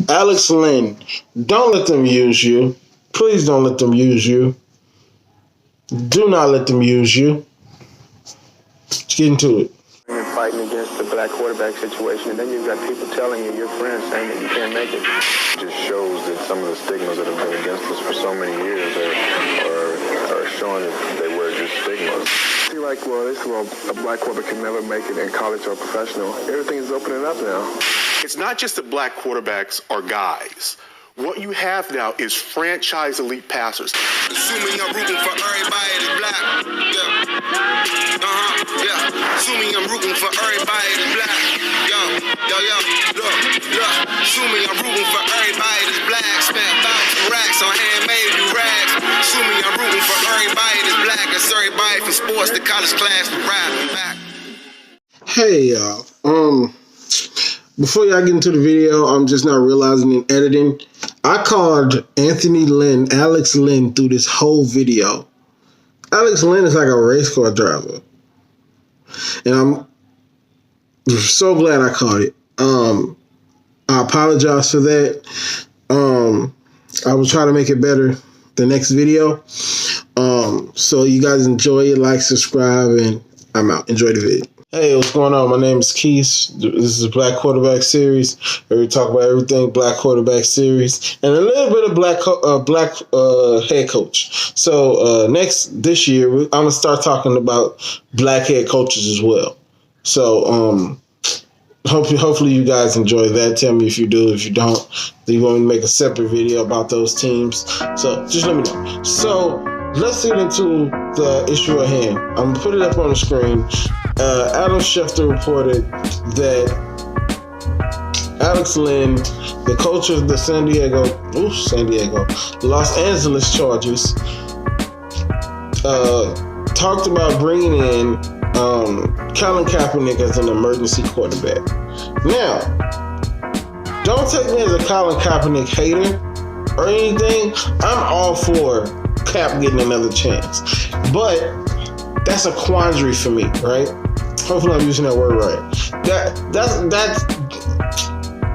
Alex Lynn, don't let them use you. Please don't let them use you. Do not let them use you. Let's get into it. You're fighting against the black quarterback situation, and then you've got people telling you, your friends saying that you can't make it. It just shows that some of the stigmas that have been against us for so many years are showing that they were just stigmas. You're like, a black quarterback can never make it in college or professional. Everything is opening up now. It's not just that black quarterbacks are guys. What you have now is franchise elite passers. Assuming I'm rooting for everybody that's black. Yeah. Assuming I'm rooting for everybody that's black. Look. Assuming I'm rooting for everybody that's black. Spent thousands of racks on handmade new rags. Assuming I'm rooting for everybody that's black. That's everybody from sports to college class to rap and back. Hey y'all. Before y'all get into the video, I'm just not realizing in editing, I called Alex Lynn through this whole video. Alex Lynn is like a race car driver. And I'm so glad I caught it. I apologize for that. I will try to make it better the next video. So you guys enjoy it, like, subscribe, and I'm out. Enjoy the video. Hey, what's going on? My name is Keith. This is a Black Quarterback series where we talk about everything Black Quarterback series and a little bit of black head coach. So this year, I'm going to start talking about black head coaches as well. So hopefully you guys enjoy that. Tell me if you do. If you don't, then you want me to make a separate video about those teams. So just let me know. So let's get into the issue at hand. I'm going to put it up on the screen. Adam Schefter reported that Alex Lynn, the coach of the Los Angeles Chargers, talked about bringing in Colin Kaepernick as an emergency quarterback. Now, don't take me as a Colin Kaepernick hater or anything. I'm all for Cap getting another chance, but that's a quandary for me, right? Hopefully I'm using that word right.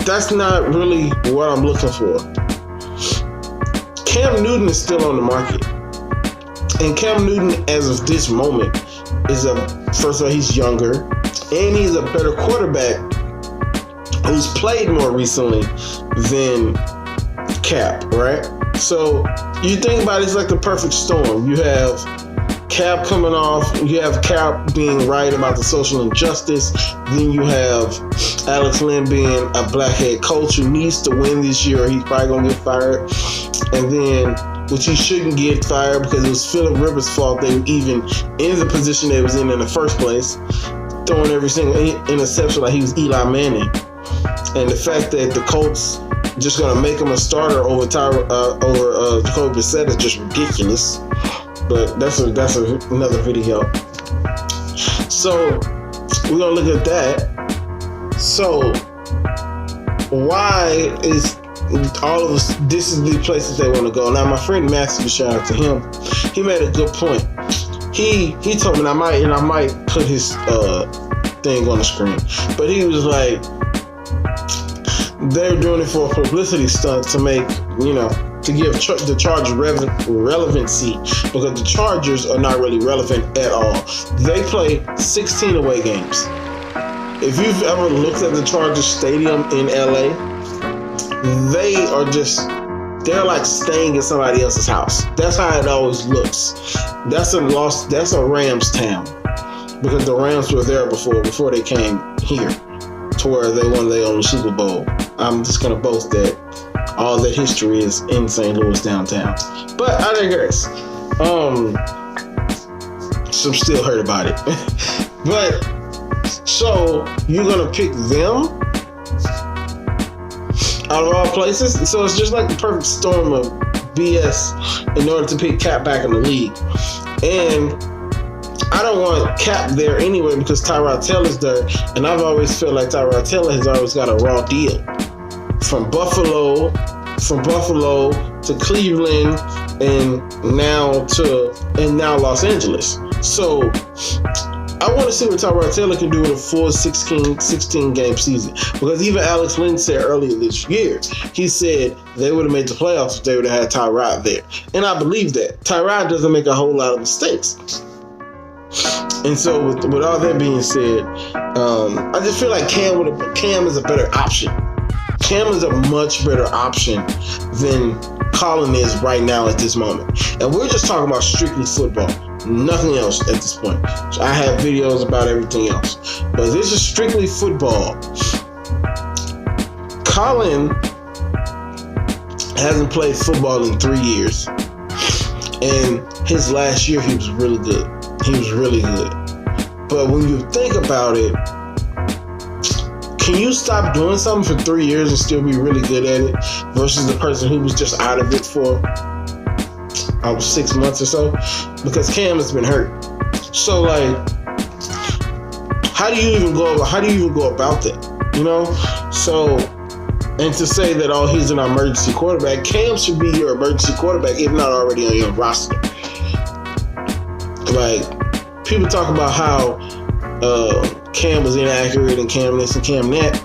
That's not really what I'm looking for. Cam Newton is still on the market. And Cam Newton, as of this moment, first of all, he's younger, and he's a better quarterback who's played more recently than Cap, right? So you think about it, it's like the perfect storm. You have Cap coming off, you have Cap being right about the social injustice, then you have Alex Lynn being a black head coach who needs to win this year, or he's probably going to get fired, and then, which he shouldn't get fired because it was Phillip Rivers' fault they were even in the position they was in the first place, throwing every single interception like he was Eli Manning, and the fact that the Colts just going to make him a starter over Jacoby Brissett is just ridiculous. But that's another video. So we're gonna look at that. So why is all of us? This is the places they want to go. Now, my friend Matthew, shout out to him. He made a good point. He told me, and I might put his thing on the screen. But he was like, they're doing it for a publicity stunt to make, to give the Chargers relevancy, because the Chargers are not really relevant at all. They play 16 away games. If you've ever looked at the Chargers stadium in LA, they're like staying in somebody else's house. That's how it always looks. That's a Rams town, because the Rams were there before they came here to where they won their own Super Bowl. I'm just gonna boast that all that history is in St. Louis downtown. But I digress. So I'm still hurt about it. But so you're gonna pick them out of all places? So it's just like the perfect storm of BS in order to pick Cap back in the league. And I don't want Cap there anyway because Tyrod Taylor's there, and I've always felt like Tyrod Taylor has always got a raw deal. From Buffalo to Cleveland, and now Los Angeles. So I want to see what Tyrod Taylor can do in a full 16 game season. Because even Alex Lynn said earlier this year, he said they would have made the playoffs if they would have had Tyrod there. And I believe that. Tyrod doesn't make a whole lot of mistakes. And so with all that being said, I just feel like Cam is a better option. Cam is a much better option than Colin is right now at this moment. And we're just talking about strictly football. Nothing else at this point. So I have videos about everything else. But this is strictly football. Colin hasn't played football in 3 years. And his last year, he was really good. He was really good. But when you think about it, can you stop doing something for 3 years and still be really good at it versus the person who was just out of it for 6 months or so? Because Cam has been hurt. So like, how do you even go about that? You know? So, and to say that, oh, he's an emergency quarterback, Cam should be your emergency quarterback, if not already on your roster. Like, people talk about how Cam was inaccurate and Cam this and Cam that.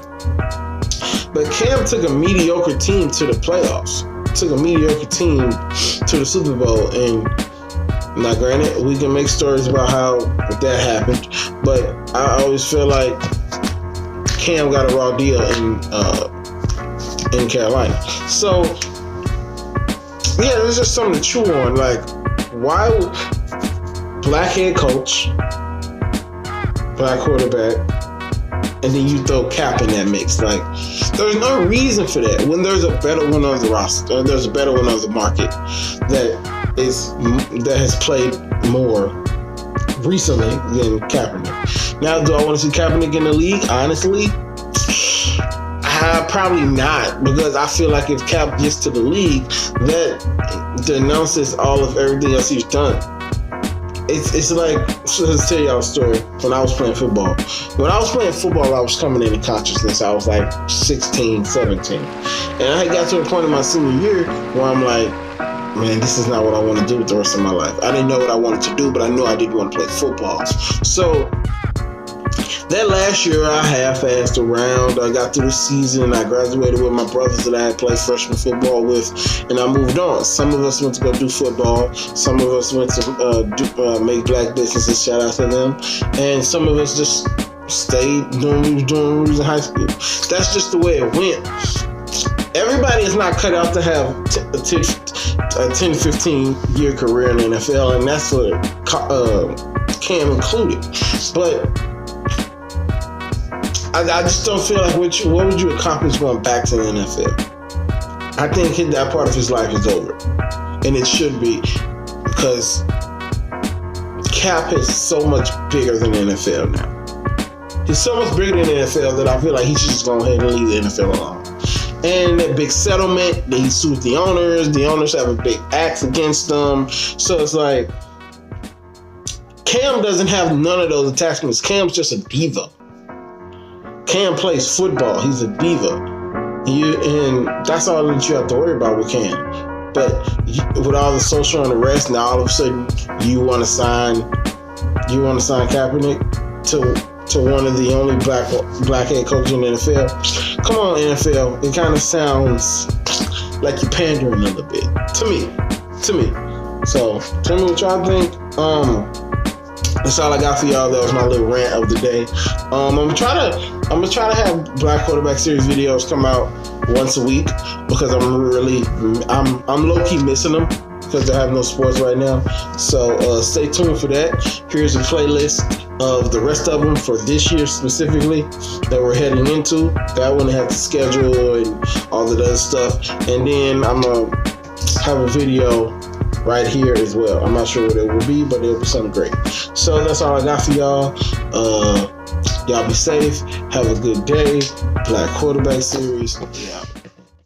But Cam took a mediocre team to the playoffs. Took a mediocre team to the Super Bowl. And now granted, we can make stories about how that happened. But I always feel like Cam got a raw deal in Carolina. So, yeah, there's just something to chew on. Like, why would black head coach, black quarterback, and then you throw Cap in that mix? Like, there's no reason for that when there's a better one on the roster, or there's a better one on the market that has played more recently than Kaepernick. Now, do I want to see Kaepernick in the league? Honestly, probably not, because I feel like if Cap gets to the league, that denounces all of everything else he's done. It's like, let's tell y'all a story. When I was playing football, I was coming into consciousness. I was like 16, 17. And I got to a point in my senior year where I'm like, man, this is not what I want to do with the rest of my life. I didn't know what I wanted to do, but I knew I didn't want to play football. So that last year, I half-assed around. I got through the season. I graduated with my brothers that I had played freshman football with, and I moved on. Some of us went to go do football. Some of us went to make black businesses. Shout out to them. And some of us just stayed doing what we was in high school. That's just the way it went. Everybody is not cut out to have a 10, 15-year career in the NFL, and that's what Cam included. But I just don't feel like what would you accomplish going back to the NFL? I think that part of his life is over. And it should be, because Cap is so much bigger than the NFL now. He's so much bigger than the NFL that I feel like he should just go ahead and leave the NFL alone. And that big settlement, he sued the owners have a big axe against them. So it's like, Cam doesn't have none of those attachments. Cam's just a diva. Cam plays football. He's a diva. And that's all that you have to worry about with Cam. But with all the social unrest, now all of a sudden you want to sign Kaepernick to one of the only black head coaches in the NFL. Come on, NFL. It kind of sounds like you're pandering a little bit to me. So tell me what y'all think. That's all I got for y'all. That was my little rant of the day. I'm gonna try to have Black Quarterback Series videos come out once a week, because I'm low-key missing them because they have no sports right now. So stay tuned for that. Here's a playlist of the rest of them for this year specifically that we're heading into. That one had the schedule and all the other stuff. And then I'm gonna have a video right here as well. I'm not sure what it will be, but it'll be something great. So that's all I got for y'all. Y'all be safe. Have a good day. Black Quarterback Series. Yeah.